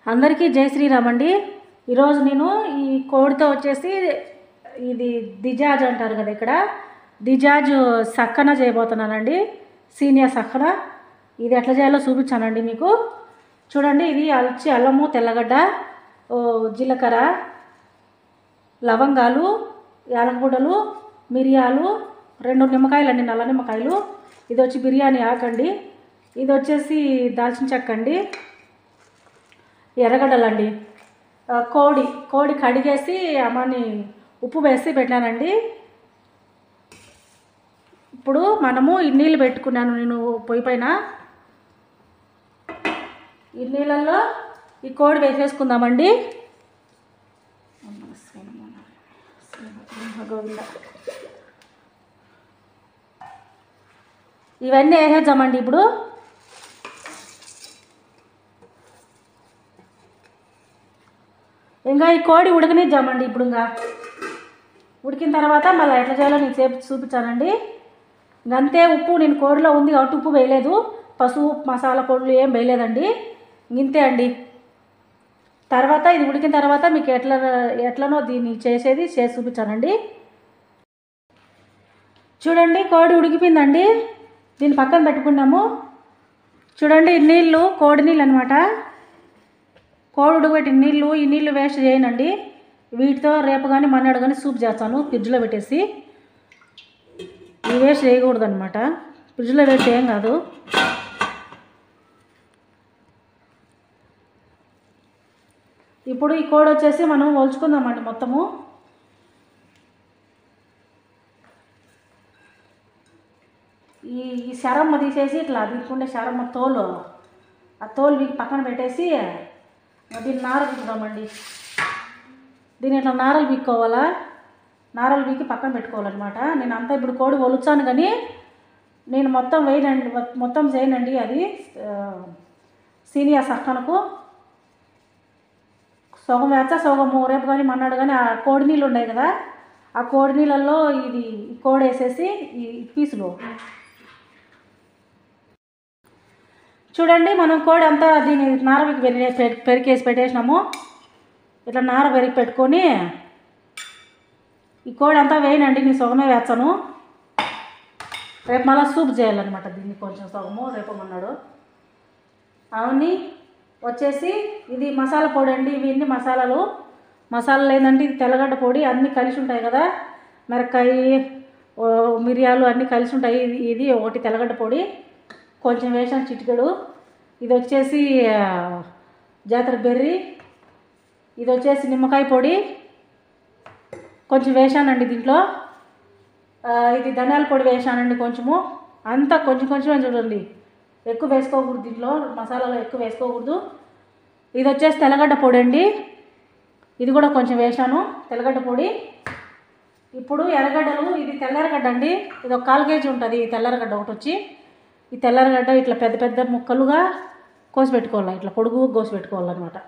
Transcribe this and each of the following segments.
అందరికీ జై శ్రీరామ్ అండి. ఈరోజు నేను ఈ కోడితో వచ్చేసి ఇది దిజాజ్ అంటారు కదా, ఇక్కడ దిజాజ్ సక్కన చేయబోతున్నానండి. సీనియర్ సక్కన ఇది ఎట్లా చేయాలో చూపించానండి మీకు. చూడండి, ఇది అల్లము, తెల్లగడ్డ, జీలకర్ర, లవంగాలు, యాలకుడలు, మిరియాలు, 2 నిమ్మకాయలు అండి, నల్ల నిమ్మకాయలు. ఇది వచ్చి బిర్యానీ ఆకండి. ఇది వచ్చేసి దాల్చిన చెక్క అండి, ఎర్రగడ్డలండి, కోడి కడిగేసి అమ్మని ఉప్పు వేసి పెట్టానండి. ఇప్పుడు మనము ఈ నీళ్ళు పెట్టుకున్నాను నేను పొయ్యి పైన. ఈ నీళ్ళల్లో ఈ కోడి వేసేసుకుందామండి. ఇవన్నీ వేసేద్దామండి. ఇప్పుడు ఇంకా ఈ కోడి ఉడకనిద్దామండి. ఇప్పుడు ఇంకా ఉడికిన తర్వాత మళ్ళీ ఎట్లా చేయాలో నేను చూపించానండి. ఇంకంతే, ఉప్పు నేను కోడిలో ఉంది కాబట్టి ఉప్పు వేయలేదు, పసుపు మసాలా పొడులు ఏం వేయలేదండి. ఇంతే అండి. తర్వాత ఇది ఉడికిన తర్వాత మీకు ఎట్లనో దీన్ని చేసి చూపించానండి. చూడండి, కోడి ఉడికిపోయిందండి. దీన్ని పక్కన పెట్టుకున్నాము. చూడండి, నీళ్ళు కోడి నీళ్ళు అనమాట. కోడి ఉడకబెట్టిన నీళ్ళు, ఈ నీళ్ళు వేస్ట్ చేయనండి. వీటితో రేపు కానీ మన్నాడు కానీ సూప్ చేస్తాను ఫ్రిడ్జ్లో పెట్టేసి. ఇవి వేస్ట్ చేయకూడదు అనమాట, ఫ్రిడ్జ్లో వేస్ట్ ఏం కాదు. ఇప్పుడు ఈ కోడి వచ్చేసి మనం ఒలుచుకుందామండి మొత్తము. ఈ శరమ్మ తీసేసి ఇట్లా తీసుకుంటే శరమ్మ తోలు, ఆ తోలు వీకి పక్కన పెట్టేసి దీన్ని నార పీకుదామండి. దీన్ని ఇట్లా నారలు పీక్కోవాలా, నారలు పీకి పక్కన పెట్టుకోవాలన్నమాట. నేను అంతా ఇప్పుడు కోడి ఒలుచాను కానీ నేను మొత్తం వేయనండి, మొత్తం చేయనండి. అది సీనియర్ సక్కనకు సగం వేస్తా, సగము రేపు కానీ మన్నాడు కానీ ఆ కోడి నీళ్ళు ఉన్నాయి కదా, ఆ కోడి నీళ్ళల్లో ఇది కోడి వేసేసి ఈ పీసులు. చూడండి, మనం కోడి అంతా దీన్ని నార పెరికేసి పెట్టేసినాము. ఇట్లా నార పెరిగి పెట్టుకొని ఈ కోడి అంతా వేయనండి, నేను సగమే వేస్తాను. రేపు మళ్ళీ సూప్ చేయాలన్నమాట దీన్ని, కొంచెం సగము రేపు మన్నాడు. అవన్నీ వచ్చేసి ఇది మసాలా పొడి అండి. ఇవన్నీ మసాలాలు ఏంటంటే ఇది తెల్లగడ్డ పొడి, అన్నీ కలిసి ఉంటాయి కదా, మిరపకాయ, మిరియాలు అన్నీ కలిసి ఉంటాయి. ఇది ఒకటి తెల్లగడ్డ పొడి, కొంచెం వేసాను చిటికెడు. ఇది వచ్చేసి జాతర బెర్రీ, ఇది వచ్చేసి నిమ్మకాయ పొడి కొంచెం వేసానండి దీంట్లో. ఇది ధనియాల పొడి వేసానండి కొంచెము. అంతా కొంచెం చూడండి, ఎక్కువ వేసుకోకూడదు దీంట్లో, మసాలాలో ఎక్కువ వేసుకోకూడదు. ఇది వచ్చేసి తెల్లగడ్డ పొడి అండి, ఇది కూడా కొంచెం వేసాను తెల్లగడ్డ పొడి. ఇప్పుడు ఎర్రగడ్డలు, ఇది తెల్లెరగడ్డ అండి, ఇది ఒక 1/4 kg ఉంటుంది. ఈ తెల్లెరగడ్డ ఒకటి వచ్చి, ఈ తెల్లెరగడ్డ ఇట్లా పెద్ద పెద్ద ముక్కలుగా కోసి పెట్టుకోవాలి, ఇట్లా పొడుగు కోసి పెట్టుకోవాలన్నమాట.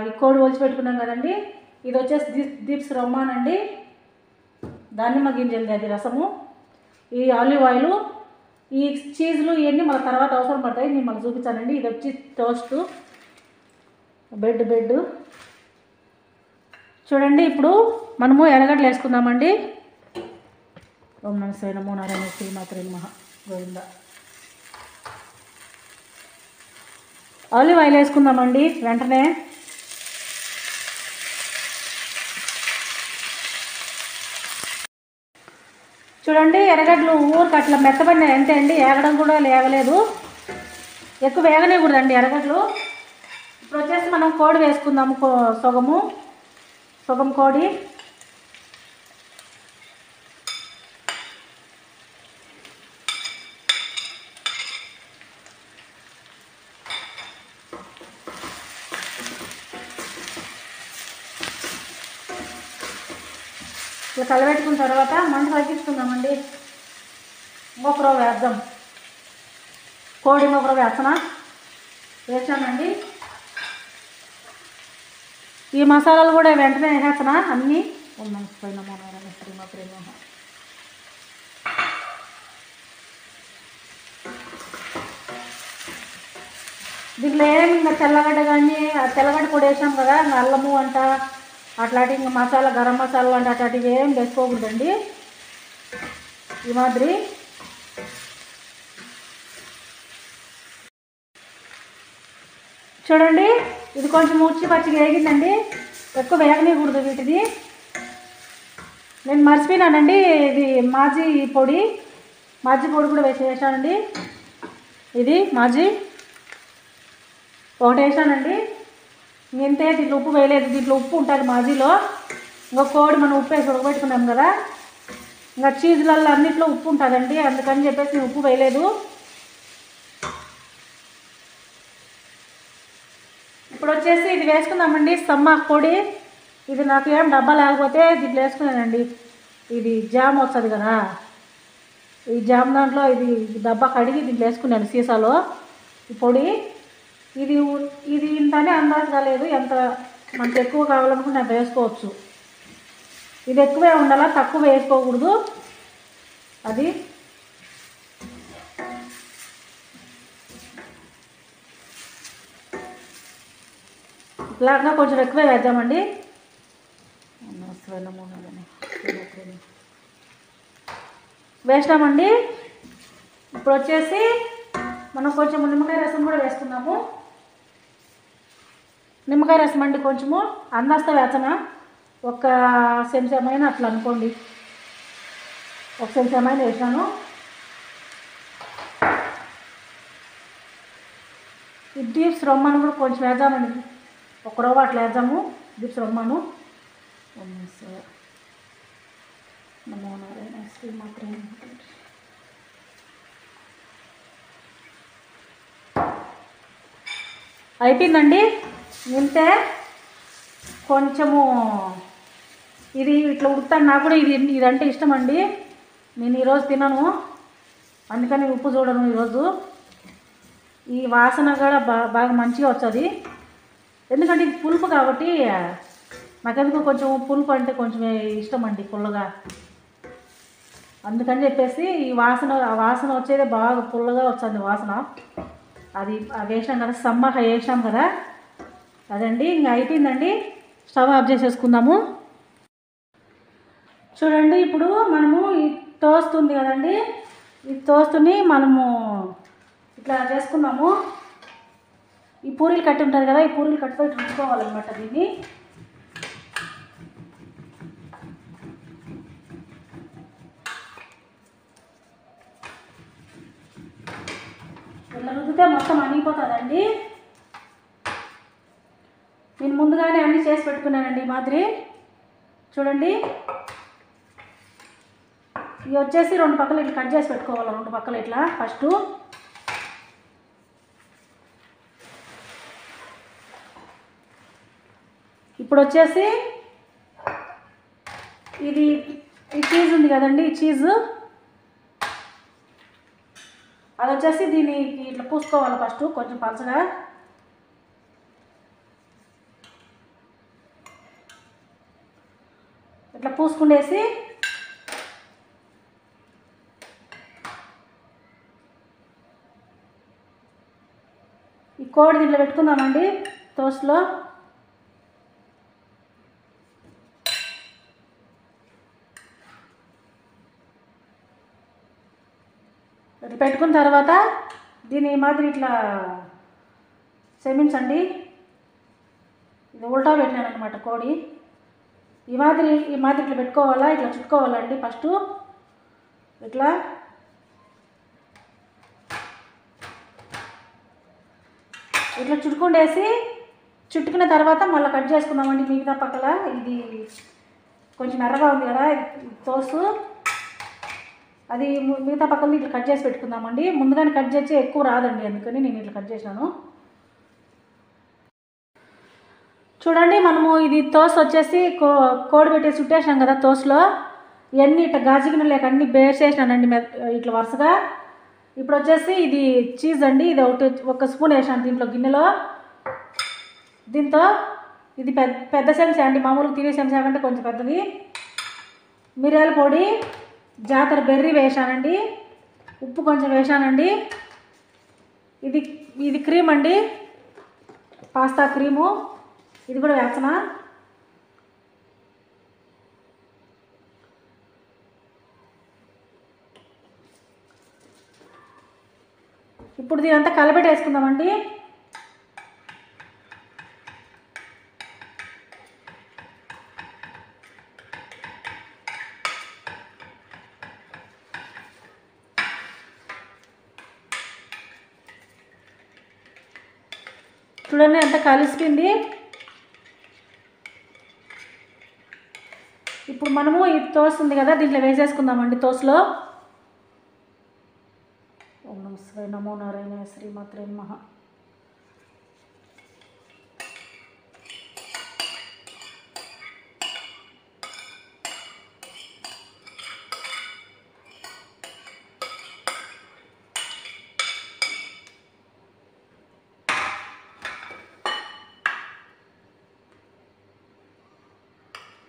ఈ కోడి ఒలిచి పెట్టుకున్నాం కదండి. ఇది వచ్చేసి దీప్స్ రొమ్మాన్ అండి, దానిమ్మ గింజలు, అది రసము, ఈ ఆలివ్ ఆయిల్, ఈ చీజ్లు ఇవన్నీ మన తర్వాత అవసరం పడతాయి, నేను మనకు చూపించానండి. ఇది వచ్చి టోస్ట్ బెడ్. చూడండి, ఇప్పుడు మనము ఎర్రగడ్డలు వేసుకుందామండి. ఓం నమః శివాయ, నమో నారాయణ, శ్రీమాత్రే నమః, గోవింద. ఆలివ్ ఆయిల్ వేసుకుందామండి వెంటనే. చూడండి, ఎర్రగడ్డలు ఊరికి అట్లా మెత్తబడినాయి అంతే అండి, ఏగడం కూడా లేవలేదు, ఎక్కువ వేగనేకూడదండి ఎర్రగడ్డలు. ఇప్పుడు వచ్చేసి మనం కోడి వేసుకుందాము, సగం కోడి. ఇట్లా కలబెట్టుకున్న తర్వాత మంట తగ్గించుకుందామండి. ఇంకొక రవ్వ వేద్దాం, కోడి ఇంకొక రవ్వ వేసానండి. ఈ మసాలాలు కూడా వెంటనే వేసేస్తున్నా అన్నీ. పోయిన శ్రీమాత్రే నమః. దీంట్లో ఏమి ఇంకా తెల్లగడ్డ కానీ తెల్లగడ్డ పొడి వేసాం కదా, ఇంకా అల్లము అంట అట్లాంటి ఇంకా మసాలా గరం మసాలా అంటే అట్లాంటివి ఏం వేసుకోకూడదండి. ఈ మాదిరి చూడండి, ఇది కొంచెం ఉచ్చి పచ్చిగా వేగిందండి, ఎక్కువ వేగనీయకూడదు వీటిది. నేను మర్చిపోయినానండి, ఇది మాజీ పొడి కూడా వేసానండి. ఇది మాజీ ఒకటి వేసానండి, ఇంతే. దీంట్లో ఉప్పు వేయలేదు, దీంట్లో ఉప్పు ఉంటుంది మాజీలో. ఇంకా కోడి మనం ఉప్పు వేసి ఉడకబెట్టుకున్నాం కదా, ఇంకా చీజ్లలో అన్నింటిలో ఉప్పు ఉంటుందండి, అందుకని చెప్పేసి నేను ఉప్పు వేయలేదు. ఇప్పుడు వచ్చేసి ఇది వేసుకుందామండి, సమ్మాకు పొడి. ఇది నాకు ఏం డబ్బా లేకపోతే దీంట్లో వేసుకున్నానండి. ఇది జామ్ వస్తుంది కదా, ఈ జామ్ దాంట్లో ఇది డబ్బా కడిగి దీంట్లో వేసుకున్నాను సీసాలో ఈ పొడి. ఇది ఇంతనే అందాజు కాలేదు, ఎంత మనకు ఎక్కువ కావాలనుకుంటే అంత వేసుకోవచ్చు. ఇది ఎక్కువే ఉండాలా, తక్కువ వేసుకోకూడదు. అది ఇట్లాగా కొంచెం ఎక్కువే వేద్దామండి. వేసినామండి. ఇప్పుడు వచ్చేసి మనం కొంచెం నిమ్మకాయ రసం కూడా వేసుకున్నాము. నిమ్మకాయ రసం అండి కొంచెము అందాస్తా వేసన, ఒక చెంచామైన అట్లా అనుకోండి, ఒక చెంచామైన వేసాను. ఈ డీప్స్ రొమ్మను కూడా కొంచెం వేద్దామండి, ఒక రవ్వ అట్లా వేద్దాము. డీప్స్ రొమ్మను మాత్రమే అయిపోయిందండి. ఇంతే. కొంచెము ఇది ఇట్లా ఉడుకుతాను, నాకు కూడా ఇదంటే ఇష్టం అండి. నేను ఈరోజు తినను, అందుకని ఉప్పు చూడను ఈరోజు. ఈ వాసన కూడా బాగా మంచిగా వస్తుంది, ఎందుకంటే ఇది పులుపు కాబట్టి. నాకెందుకు కొంచెం పులుపు అంటే కొంచెం ఇష్టం అండి, పుల్లగా. అందుకని చెప్పేసి ఈ వాసన వచ్చేదే బాగా పుల్లగా వస్తుంది వాసన. అది వేసాం కదా, సమ్మగా వేసాం కదా, అదండి. ఇంకా అయిపోయిందండి, స్టవ్ ఆఫ్ చేసేసుకుందాము. చూడండి, ఇప్పుడు మనము ఈ టోస్ట్ ఉంది కదండి, ఈ టోస్ట్ని మనము ఇట్లా చేసుకున్నాము. ఈ పూరీలు కట్టి ఉంటుంది కదా, ఈ పూరీలు కట్టుకొని రుచుకోవాలన్నమాట. దీన్ని ఇలా రుద్దితే మొత్తం అనిగిపోతుందండి. నేను ముందుగానే అన్నీ చేసి పెట్టుకున్నానండి ఈ మాదిరి. చూడండి, ఇవి వచ్చేసి 2 పక్కలు ఇట్లా కట్ చేసి పెట్టుకోవాలి, 2 పక్కలు ఇట్లా. ఫస్ట్ ఇప్పుడు వచ్చేసి ఇది ఈ చీజ్ ఉంది కదండి, ఈ చీజు అది వచ్చేసి దీనికి ఇట్లా పూసుకోవాలి ఫస్ట్, కొంచెం పలచగా. ఇట్లా పూసుకుండేసి ఈ కోడి దీంట్లో పెట్టుకుందామండి టోస్ట్లో. ఇట్లా పెట్టుకున్న తర్వాత దీన్ని ఈ మాదిరి ఇట్లా క్షమించండి, ఇది ఉల్టా పెట్టినాను అనమాట కోడి. ఈ మాదిరి ఇట్లా పెట్టుకోవాలా, ఇట్లా చుట్టుకోవాలండి. ఫస్ట్ ఇట్లా చుట్టుకుండేసి, చుట్టుకున్న తర్వాత మళ్ళీ కట్ చేసుకుందామండి మిగతా పక్కల. ఇది కొంచెం ఎర్రగా ఉంది కదా తోసు, అది మిగతా పక్కన ఇట్లా కట్ చేసి పెట్టుకుందామండి. ముందుగానే కట్ చేసి ఎక్కువ రాదండి, అందుకని నేను ఇట్లా కట్ చేసినాను. చూడండి, మనము ఇది తోస్ వచ్చేసి కోడి పెట్టేసి చుట్టేసినాం కదా తోస్లో. ఇవన్నీ ఇట్లా గాజుగిన లేక అన్నీ బేర్చేసినానండి ఇట్లా వరుసగా. ఇప్పుడు వచ్చేసి ఇది చీజ్ అండి, ఇది ఒక స్పూన్ వేసాను దీంట్లో గిన్నెలో. దీంతో ఇది పెద్ద చెంచా అండి, మామూలుగా తినే చెంచా కంటే కొంచెం పెద్దది. మిరియాల పొడి, జాతర బెర్రీ వేసానండి, ఉప్పు కొంచెం వేసానండి. ఇది క్రీమ్ అండి, పాస్తా క్రీము ఇది కూడా వేస్తున్నా. ఇప్పుడు దీనంతా కలబెట్టేసుకుందామండి. చూడండి ఎంత కలిసిపోయింది. ఇప్పుడు మనము ఈ తోస్ ఉంది కదా దీంట్లో వేసేసుకుందామండి. తోస్లో ఓం నమః శివాయ నమో నారాయణ శ్రీమాత్రే నమః.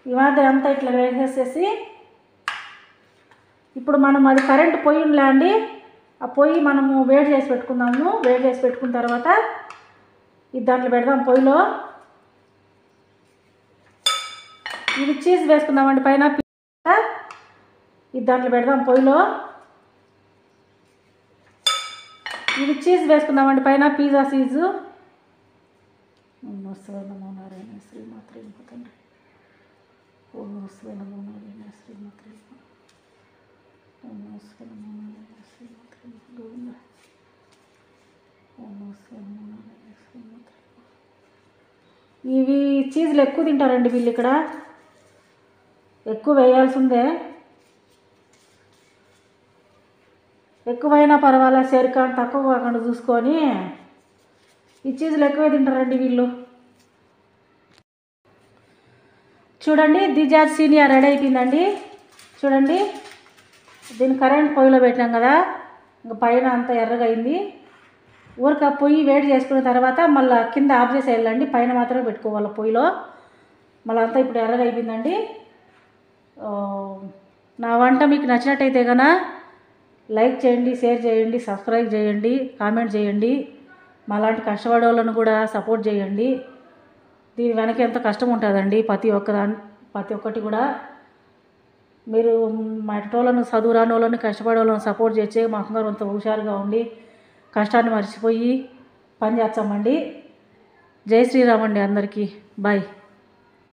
ఈ మాదిరి అంతా ఇట్లా వేసేసేసి ఇప్పుడు మనం అది కరెంట్ పొయ్యి ఉందిలే అండి, ఆ పొయ్యి మనము వేడి చేసి పెట్టుకుందాము. వేడి చేసి పెట్టుకున్న తర్వాత ఇది దాంట్లో పెడదాం పొయ్యిలో. ఇది చీజ్ వేసుకుందామండి పైన. ఇది దాంట్లో పెడదాం పొయ్యిలో. ఇది చీజ్ వేసుకుందామండి పైన, పిజ్జా చీజు. నమో నారాయణ శ్రీమాత్రే నమః. ఓం నమః శివాయ నమో నారాయణ శ్రీమాత్రే నమః. ఓం నమః శివాయ నమో నారాయణ శ్రీమాత్రే నమః. గోవింద. ఓం నమః శివాయ నమో నారాయణ శ్రీమాత్రే నమః. ఇవి చీజ్లు ఎక్కువ తింటారండి వీళ్ళు, ఇక్కడ ఎక్కువ వేయాల్సిందే. ఎక్కువైనా పర్వాలేదు, సరికాని తక్కువ కాకుండా చూసుకొని ఈ చీజ్లు ఎక్కువే తింటారండి వీళ్ళు. చూడండి దిజాజ్ సీనియర్ రెడీ అయిపోయిందండి. చూడండి దీన్ని కరెంట్ పొయ్యిలో పెట్టినాం కదా, ఇంకా పైన అంతా ఎర్రగా అయింది. ఊరిక పొయ్యి వేడి చేసుకున్న తర్వాత మళ్ళీ కింద ఆఫ్ చేసేయాలండి, పైన మాత్రమే పెట్టుకోవాలి పొయ్యిలో. మళ్ళీ అంతా ఇప్పుడు ఎర్రగా అయిపోయిందండి. నా వంట మీకు నచ్చినట్టయితే కనుక లైక్ చేయండి, షేర్ చేయండి, సబ్స్క్రైబ్ చేయండి, కామెంట్ చేయండి. మాలాంటి కష్టపడే వాళ్ళను కూడా సపోర్ట్ చేయండి. దీని వెనక ఎంత కష్టం ఉంటుందండి ప్రతి ఒక్కటి కూడా. మీరు మా వాళ్ళను చదువు రాని వాళ్ళని కష్టపడే వాళ్ళని సపోర్ట్ చేస్తే మాకు అంత హుషారుగా ఉండి కష్టాన్ని మర్చిపోయి పని చేస్తామండి. జై శ్రీరామ్ అండి అందరికీ. బాయ్.